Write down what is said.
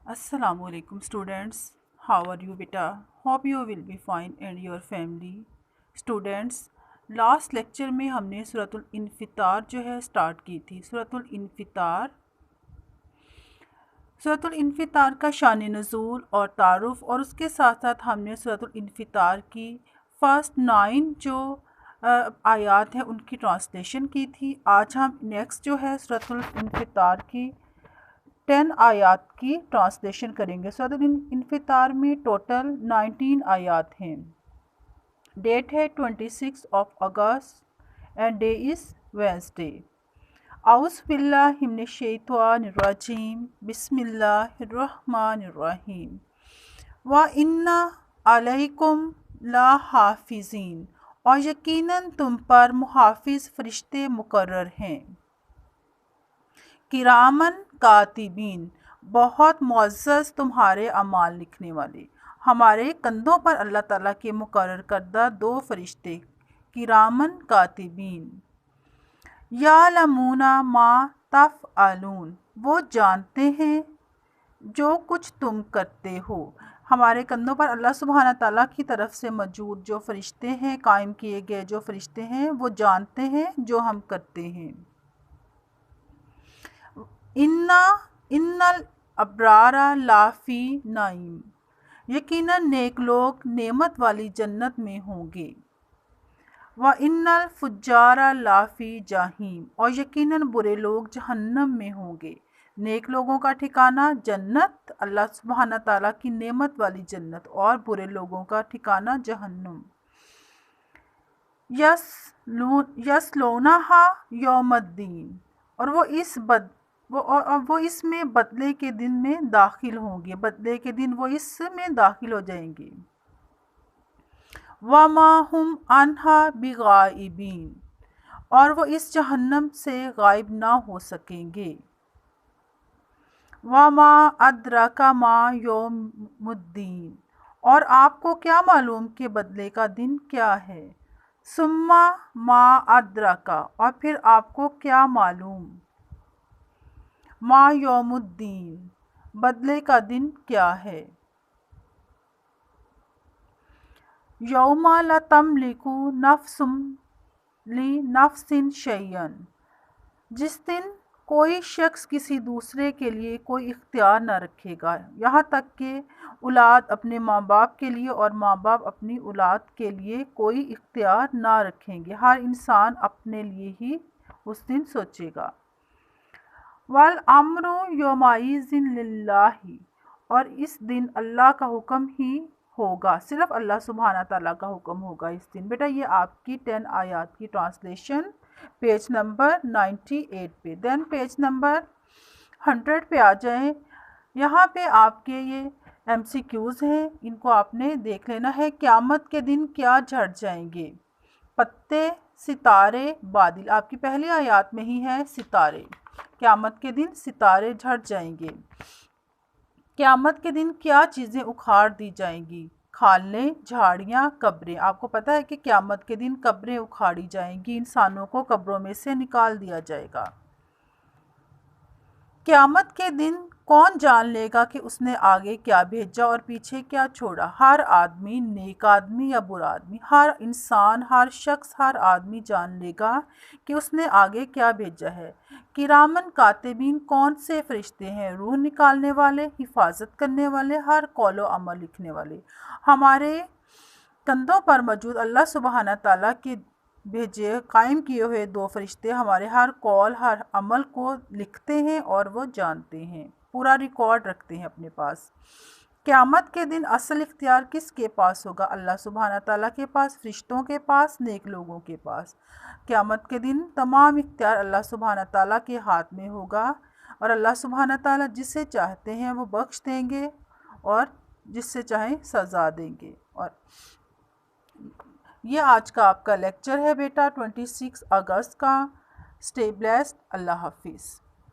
Assalamu alaikum students. How are you beta? Hope you will be fine and your family. Students, last lecture में हमने सूरतुल इन्फितार जो है start की थी। सूरतुल इन्फितार का शान नुज़ूल और तारुफ, और उसके साथ साथ हमने सूरतुल इन्फितार की फर्स्ट 9 जो आयात हैं उनकी ट्रांसलेशन की थी। आज हम नेक्स्ट जो है सूरतुल इन्फितार की 10 आयात की ट्रांसलेशन करेंगे। सूरतुल इन्फितार में टोटल 19 आयात हैं। डेट है 26 अगस्त एंड डे इज़ वेंसडे। औज़ु बिल्लाहि मिनश्शैतानिर्रजीम, बिस्मिल्लाहिर्रहमानिर्रहीम। व इन्ना अलैकुम ला हाफिज़ीन, और यकीनन तुम पर मुहाफिज फरिश्ते मुकर्रर हैं। किरामन कातिबीन, बहुत मुअज़्ज़ज़ तुम्हारे अमाल लिखने वाले। हमारे कंधों पर अल्लाह ताला के मुकर्रर करदा 2 फरिश्ते किरामन कातिबीन। यालमूना मा तफ़अलून, वो जानते हैं जो कुछ तुम करते हो। हमारे कंधों पर अल्लाह सुब्हाना ताला की तरफ से मौजूद जो फरिश्ते हैं, कायम किए गए जो फरिश्ते हैं, वो जानते हैं जो हम करते हैं। इन्नल अब्रारा लाफी नाइम, यकीनन नेक लोग नेमत वाली जन्नत में होंगे। व इन्नल फुज्जारा लाफी जाहीम, और यकीनन बुरे लोग जहन्नम में होंगे। नेक लोगों का ठिकाना जन्नत, अल्लाह सुब्हाना ताला की नेमत वाली जन्नत, और बुरे लोगों का ठिकाना जहन्नम। यस्लौनहा यौमद्दीन, और वो इसमें बदले के दिन में दाखिल होंगे। बदले के दिन वो इसमें दाखिल हो जाएंगे। वमा हुम अन्हा बिगाइबीन, और वो इस जहन्नम से गायब ना हो सकेंगे। वमा अदरका मा यौमुद्दीन, और आपको क्या मालूम कि बदले का दिन क्या है। सुम्मा मा अदरका, और फिर आपको क्या मालूम। मा यौमुद्दीन, बदले का दिन क्या है। यौमा ला तमलिकु नफ्सुम ली नफ्सिन शैयन, जिस दिन कोई शख्स किसी दूसरे के लिए कोई इख्तियार न रखेगा, यहाँ तक कि औलाद अपने माँ बाप के लिए और माँ बाप अपनी औलाद के लिए कोई इख्तियार ना रखेंगे। हर इंसान अपने लिए ही उस दिन सोचेगा। वल अम्रु यौमाइज़िन लिल्लाही, और इस दिन अल्लाह का हुक्म ही होगा, सिर्फ अल्लाह सुब्हाना ताला का हुक्म होगा इस दिन। बेटा ये आपकी 10 आयात की ट्रांसलेशन पेज नंबर 98 पे। देन पेज नंबर 100 पे आ जाएं। यहाँ पे आपके ये MCQs हैं, इनको आपने देख लेना है। क़यामत के दिन क्या झड़ जाएंगे। पत्ते, सितारे, बादल, आपकी पहली आयात में ही है सितारे। क़यामत के दिन सितारे झड़ जाएंगे। क़यामत के दिन क्या चीज़ें उखाड़ दी जाएंगी। खालें, झाड़ियाँ, कब्रें। आपको पता है कि क़यामत के दिन कब्रें उखाड़ी जाएंगी, इंसानों को कब्रों में से निकाल दिया जाएगा। क़यामत के दिन कौन जान लेगा कि उसने आगे क्या भेजा और पीछे क्या छोड़ा। हर आदमी, नेक आदमी या बुरा आदमी, हर इंसान, हर शख्स, हर आदमी जान लेगा कि उसने आगे क्या भेजा है। किरामन कातिबीन, कौन से फरिश्ते हैं। रूह निकालने वाले, हिफाजत करने वाले, हर कौलो अमल लिखने वाले। हमारे कंधों पर मौजूद अल्लाह सुब्हाना ताला के भेजे कायम किए हुए 2 फरिश्ते हमारे हर कौल, हर अमल को लिखते हैं और वो जानते हैं, पूरा रिकॉर्ड रखते हैं अपने पास। क़यामत के दिन असल इख्तियार किसके पास होगा। अल्लाह सुब्हाना ताला के पास, फरिश्तों के पास, नेक लोगों के पास। क़यामत के दिन तमाम इख्तियार अल्लाह सुब्हाना ताला के हाथ में होगा, और अल्लाह सुब्हाना ताला जिसे चाहते हैं वो बख्श देंगे और जिससे चाहें सज़ा देंगे। और ये आज का आपका लेक्चर है बेटा 26 अगस्त का। Stay blessed. अल्लाह हाफिज़।